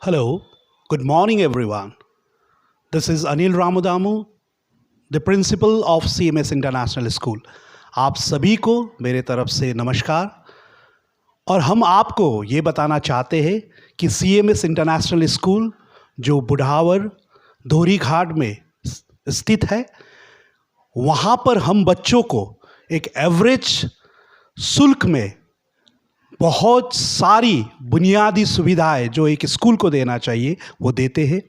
Hello, good morning everyone. This is Anil Ramudamu, the principal of CMS International School. आप सभी को मेरे तरफ से नमस्कार और हम आपको ये बताना चाहते हैं कि CMS इंटरनेशनल स्कूल जो बुढ़ावर धोरी घाट में स्थित है, वहाँ पर हम बच्चों को एक एवरेज शुल्क में बहुत सारी बुनियादी सुविधाएं जो एक स्कूल को देना चाहिए वो देते हैं।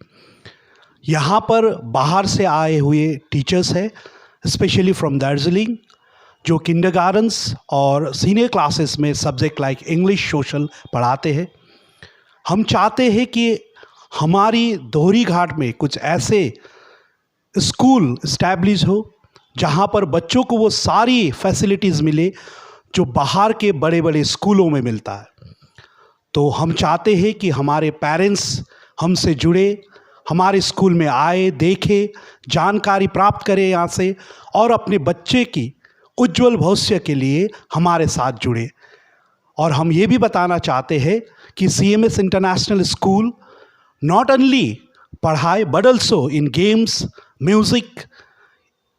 यहाँ पर बाहर से आए हुए टीचर्स हैं, स्पेशली फ्रॉम दार्जिलिंग, जो किंडरगार्टन्स और सीनियर क्लासेस में सब्जेक्ट लाइक इंग्लिश सोशल पढ़ाते हैं। हम चाहते हैं कि हमारी धोरी घाट में कुछ ऐसे स्कूल इस्टेब्लिश हो जहाँ पर बच्चों को वो सारी फैसिलिटीज़ मिले जो बाहर के बड़े बड़े स्कूलों में मिलता है। तो हम चाहते हैं कि हमारे पेरेंट्स हमसे जुड़े, हमारे स्कूल में आए, देखें, जानकारी प्राप्त करें यहाँ से और अपने बच्चे की उज्जवल भविष्य के लिए हमारे साथ जुड़े। और हम ये भी बताना चाहते हैं कि CMS international school not only पढ़ाए but also in games, music,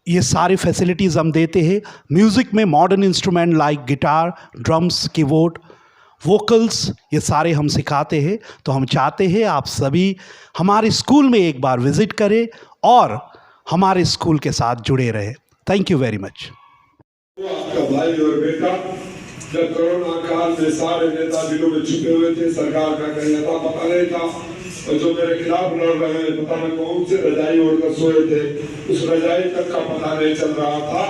ये सारी फैसिलिटीज़ हम देते हैं। म्यूज़िक में modern instrument like guitar, drums, keyboard, vocals, ये सारे हम सिखाते हैं। तो हम चाहते हैं आप सभी हमारे स्कूल में एक बार विज़िट करें और हमारे स्कूल के साथ जुड़े रहें। Thank you very much. आपका भाई और बेटा जब कोरोना काल में सारे नेता दिलों में छुपे हुए थे, सरकार का कहीं अता पता नहीं था, और जो मेरे खिलाफ लड़ रहे हैं पता नहीं कौन से रजाई ओढ़कर सोए थे, उस रजाई तक का पता नहीं चल रहा था।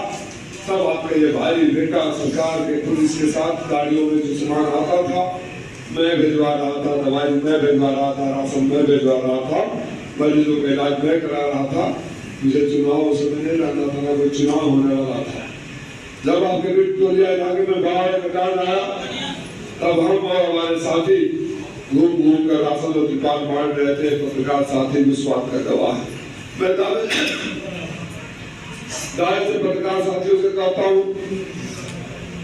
तब आपका ये भाई बेटा सरकार के पुलिस के साथ गाड़ियों में जो सामान आता था मैं भिजवा रहा था, दवाई मैं भिजवा रहा था, राशन मैं भिजवा रहा था, मरीजों का इलाज मैं करा रहा था। मुझे चुनाव समय नहीं रहना था, ना कोई चुनाव होने वाला था। जब आपके विक्टोरिया इलाके में बाढ़ कटान आया तब हम और हमारे साथी घूम घूम कर राशन और तिरपाल बांट रहे थे। पत्रकार साथी विश्वास का गवाह है। मैं दावे से पत्रकार साथियों से कहता हूँ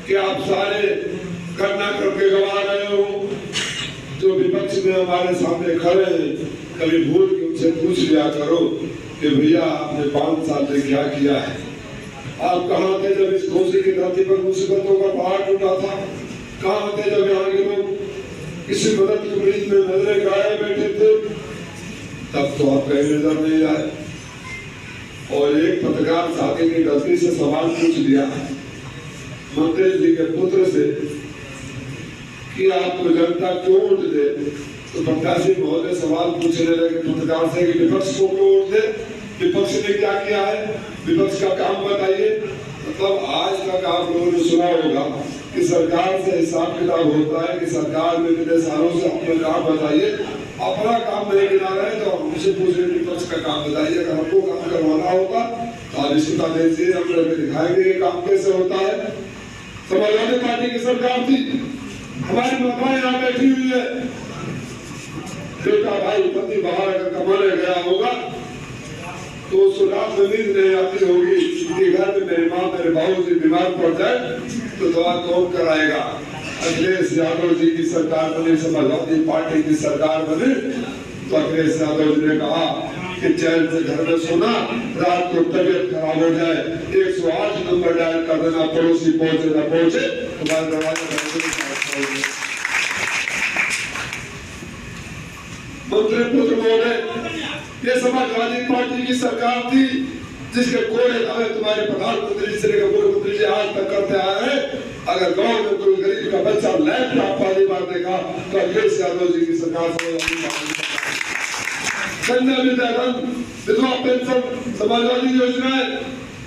कि आप सारे करना करके गवा रहे हो। जो विपक्ष में हमारे सामने खड़े हैं, कभी भूल के उनसे पूछ लिया करो कि भैया आपने 5 साल में क्या किया है। आप कहाँ थे जब इस कोसी की धरती पर मुसीबतों का पहाड़ टूटा था? कहाँ थे जब यहाँ के लोग किसी मदद की उम्मीद में नजरें गाए बैठे थे? तब तो आप कहीं नजर नहीं आए। और एक पत्रकार साथी ने गलती से सवाल पूछ लिया मंत्री जी के पुत्र से कि आपको जनता क्यों वोट दे? तो प्रत्याशी महोदय सवाल पूछने लगे पत्रकार से कि विपक्ष को क्यों वोट दे? विपक्ष ने क्या किया है? विपक्ष का काम बताइए। मतलब आज तक आप लोगों ने सुना होगा कि सरकार से हिसाब किताब होता है कि सरकार में कितने सालों से अपना काम बताइए। अपना काम नहीं गिना रहे तो हमसे पूछे विपक्ष का काम बताइए। अगर हमको काम करवाना होता तो आप इसी तरह से हम लोग दिखाएंगे ये काम कैसे होता है। समाजवादी पार्टी की सरकार थी, हमारी माताएं यहाँ बैठी हुई है। बेटा भाई पति बाहर अगर कमाने गया होगा तो उसको रात में नींद नहीं आती होगी कि घर में मेरी माँ मेरे बाबू जी बीमार पड़ जाए तो दवा कौन कराएगा। अखिलेश यादव जी की सरकार बनी, समाजवादी पार्टी की सरकार बनी तो अखिलेश यादव जी ने कहा कि चैन से घर में सोना, रात को तबियत खराब हो जाए 108 नंबर डायल कर देना, पड़ोसी पहुंचे न पहुंचे तुम्हारे दरवाजे। मंत्री पुत्र महोदय, ये समाजवादी पार्टी की सरकार थी जिसके कोड़े दावे तुम्हारे प्रधानमंत्री से लेकर मुख्यमंत्री जी आज तक करते आए हैं। अगर गांव में कोई गरीब का बच्चा लैपटॉप वाली बात देखा तो अखिलेश यादव जी की सरकार कन्या विद्याधन, विधवा पेंशन, समाजवादी योजनाएं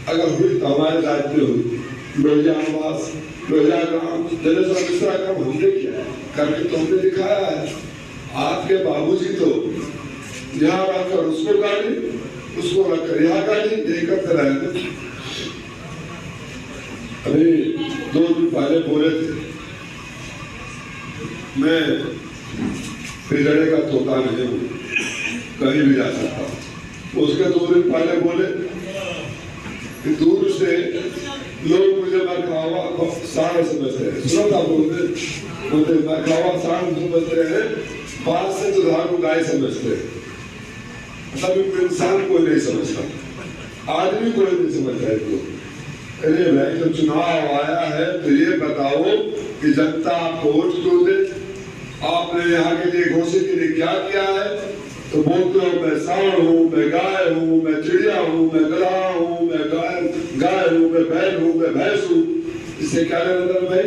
अगर हुई तो हमारे राज्य में हुई। लोहिया आवास, लोहिया ग्राम, जनेश्वर मिश्रा का हमने किया करके तो हमने दिखाया है। आपके बाबूजी तो यहाँ रखकर उसको गाली, उसको रखकर यहाँ गाली, यही करते रहे थे। अभी 2 दिन पहले बोले थे मैं पिजड़े का तोता नहीं हूँ, कहीं भी जा सकता हूँ। उसके 2 दिन पहले बोले कि दूर से लोग मुझे मरखावा साढ़ समझते हैं, सुनो था बोलते मुझे मरखावा साढ़ समझते हैं, बात से दुधारू गाय समझते हैं। मतलब इंसान कोई नहीं समझता, आदमी कोई नहीं समझता है। तो अरे भाई तो चुनाव आया है तो ये बताओ कि जनता आपको वोट क्यों दे? आपने यहाँ के लिए घोषित के लिए क्या किया है? तो बोलते हो मैं सांड हूँ, मैं गाय हूँ, मैं चिड़िया हूँ, मैं गधा हूँ, मैं गाय हूँ, मैं बैल हूँ, मैं भैंस हूँ। इससे क्या लेना भाई?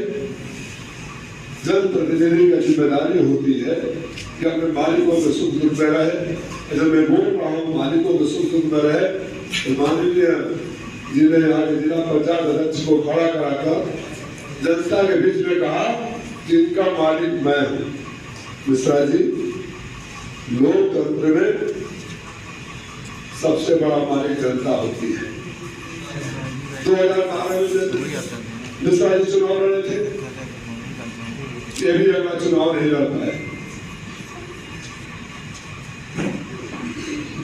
जनप्रतिनिधि की जिम्मेदारी होती है कि अपने मालिकों के सुख दुख में रहे। जब मैं बोल रहा हूँ मालिकों के सुख दुख में रहे तो माननीय जी ने यहाँ के जिला पंचायत अध्यक्ष को खड़ा कराकर जनता के बीच में कहा कि इनका मालिक मैं हूँ। मिश्रा जी, लोकतंत्र में सबसे बड़ा मालिक जनता होती है। 2012 में मिश्रा जी चुनाव लड़े थे, ये भी अपना चुनाव नहीं लड़ पाए।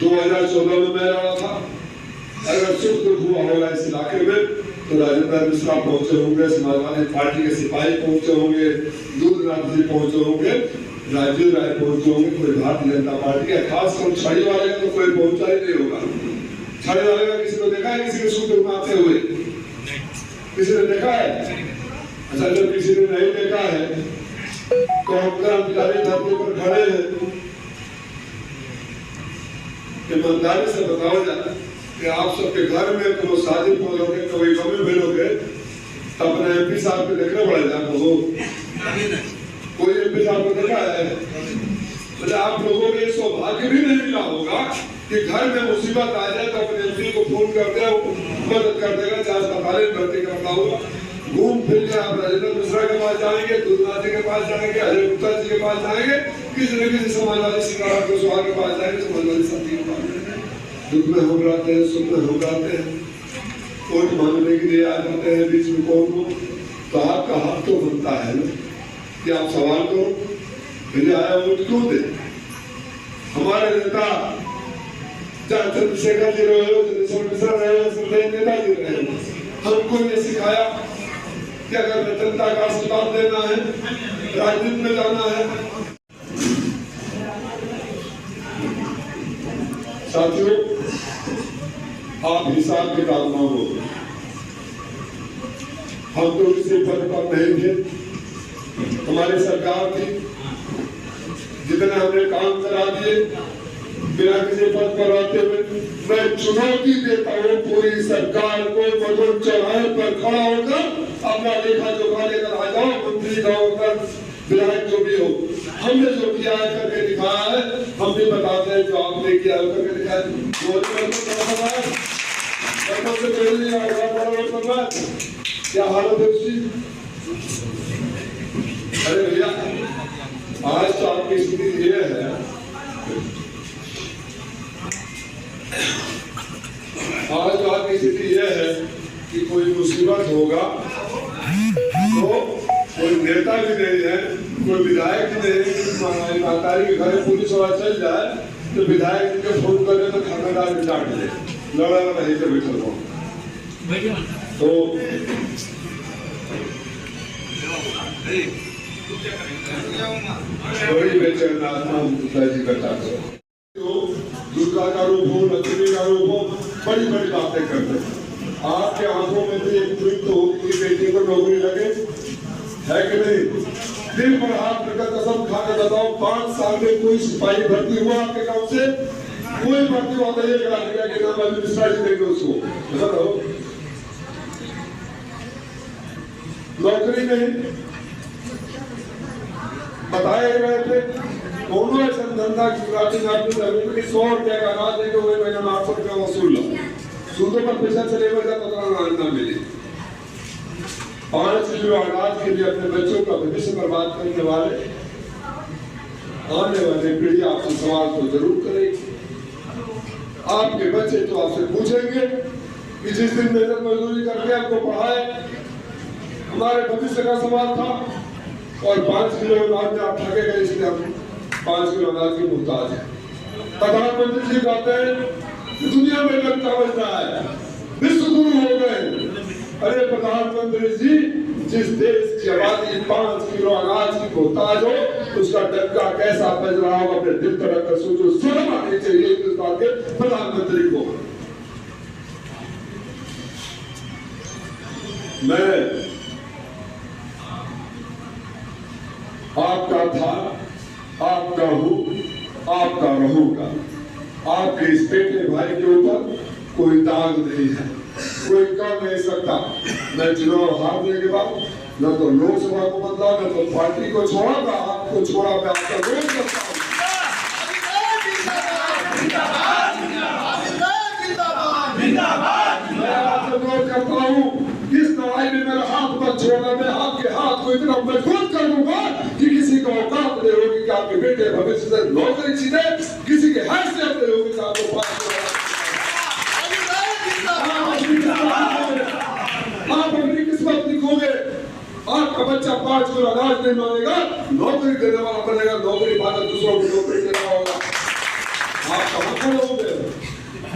2014 में मैं लड़ा था। अगर सुख दुख हुआ होगा इस इलाके में तो राजेंद्र मिश्रा पहुंचे होंगे, समाजवादी पार्टी के सिपाही पहुंचे होंगे, दूधनाथ जी पहुंचे होंगे, राजीव राय पहुंचे होंगे, कोई भारतीय जनता पार्टी का खासकर छड़ी वाले का तो कोई पहुंचा ही नहीं होगा। छड़ी वाले का किसी को देखा है? किसी के सुख दुख में आते हुए किसी ने देखा है? अच्छा, जब किसी ने नहीं देखा है तो हम क्रांतिकारी धरती पर खड़े हैं। ईमानदारी से बताओ जाए कि आप सबके घर में कभी शादी पहुंचोगे, कभी गमे मिलोगे, अपने एमपी साहब को देखने पड़े जाते हो। कोई एमपी साहब को देखा है? मतलब आप लोगों को ये सौभाग्य भी नहीं मिला होगा कि घर में मुसीबत आ जाए तो अपने एमपी को फोन कर दे, मदद कर देगा, चाहे अस्पताल में भर्ती करता होगा। घूम फिर के आप राजेंद्र मिश्रा के पास जाएंगे, दूधनाथ जी के पास जाएंगे, अजय गुप्ता जी के पास जाएंगे, किसी न किसी समाजवादी सिंगारा कुशवाहा के पास जाएंगे, समाजवादी साथी के पास जाएंगे। दुख में हम रहते हैं, सुख में हम रहते हैं, वोट मांगने के लिए आ जाते हैं बीच में कौन को। तो आपका हक तो बनता है ना कि आप सवाल करो, मुझे आया वोट क्यों दे? हमारे नेता चाहे चंद्रशेखर जी रहे हो, चंद्रशेखर मिश्रा रहे हो, नेताजी रहे हो, हमको ये सिखाया कि अगर जनता का आशीर्वाद देना है, राजनीति में जाना है। साथियों, आप हिसाब किताब मांगो। हम तो किसी पद पर नहीं थे, हमारी सरकार थी, जितने हमने काम करा दिए बिना किसी पद पर रहते हुए। मैं चुनौती देता हूँ पूरी सरकार को, बदल चौराहे पर खड़ा होकर अपना लेखा जोखा लेकर आ जाओ, मंत्री गवर्नर विधायक जो भी हो। हमने जो किया है करके दिखाया है, हम भी बताते हैं जो आपने किया है करके दिखाया। क्या हालत है उसकी? अरे भैया, आज तो आपकी स्थिति ये है, आज तो आपकी स्थिति यह है कि कोई मुसीबत होगा तो कोई नेता भी नहीं है, कोई विधायक भी नहीं है। ईमानदारी के घर पुलिस वाला चल जाए तो विधायक के फोन करे तो खानादार भी डांट दे, लड़ा नहीं तो बैठल हो। तो बड़ी बेचैन आत्मा जी करता है। दुर्गा का रूप हो, लक्ष्मी का रूप हो, बड़ी बड़ी बातें करते हैं। आपके आंखों में भी एक उम्मीद तो होगी कि बेटी को नौकरी लगे, है कि नहीं? दिल पर हाथ रखकर कसम खा के बताओ, 5 साल में कोई सिपाही भर्ती हुआ आपके गांव से? कोई भर्ती हुआ तो ये करा दिया कि नाम मिश्रा जी देंगे उसको, बताओ। नौकरी नहीं बताए गए थे, दोनों ऐसा धंधा की 100 रुपया का अनाज देकर वही महीना में 800 रुपया वसूल लो, सूदों पर पैसा चले गए तो ना मिले। 5 किलो अनाज के लिए अपने बच्चों का भविष्य बर्बाद करने वाले आने वाले पीढ़ी आपसे सवाल तो जरूर करेगी। आपके बच्चे तो आपसे पूछेंगे कि जिस दिन मेहनत मजदूरी करके आपको पढ़ाए, हमारे भविष्य का सवाल था, और 5 किलो अनाज में आप ठगे गए, इसलिए हम 5 किलो अनाज की मुहताज है। प्रधानमंत्री जी कहते हैं दुनिया में लगता बज रहा है, विश्व शुरू हो गए। अरे प्रधानमंत्री जी, जिस देश की आबादी 5 किलो अनाज की मोहताज हो, उसका डंका कैसा बज रहा हो, अपने दिल पर रखकर सोचो। शर्म आनी चाहिए हिंदुस्तान के प्रधानमंत्री को। मैं आपका था, आपका हूं, आपका रहूंगा। आपके इस बेटे भाई के ऊपर कोई दाग नहीं है, कोई कर नहीं सकता। मैं चुनाव हारने के बाद न तो लोकसभा को बदला, न तो पार्टी को छोड़ा, न आपको छोड़ा। मैं आपका विरोध करता हूं। मैं आपसे विरोध करता हूं। इस लड़ाई में मेरा हाथ मत छोड़ना। मैं आपके हाथ को इतना मजबूत कर दूंगा कि किसी को औकात नहीं होगी कि आपके बेटे भविष्य से नौकरी छीने, किसी के हैसियत नहीं होगी कि आपको आप अपनी किस्मत लिखोगे। आपका बच्चा 5 किलो अनाज नहीं मांगेगा, नौकरी देने वाला बनेगा। नौकरी पाकर दूसरों को नौकरी देना होगा। आप समझ लोगे।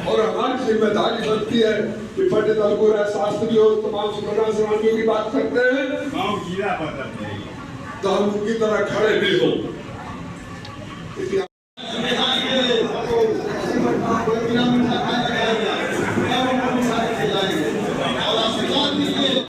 और हमारी जिम्मेदारी बनती है कि पंडित अंकुर शास्त्री और तमाम सुप्रधान सेवानियों की बात करते हैं तो हम उनकी तरह खड़े भी हो।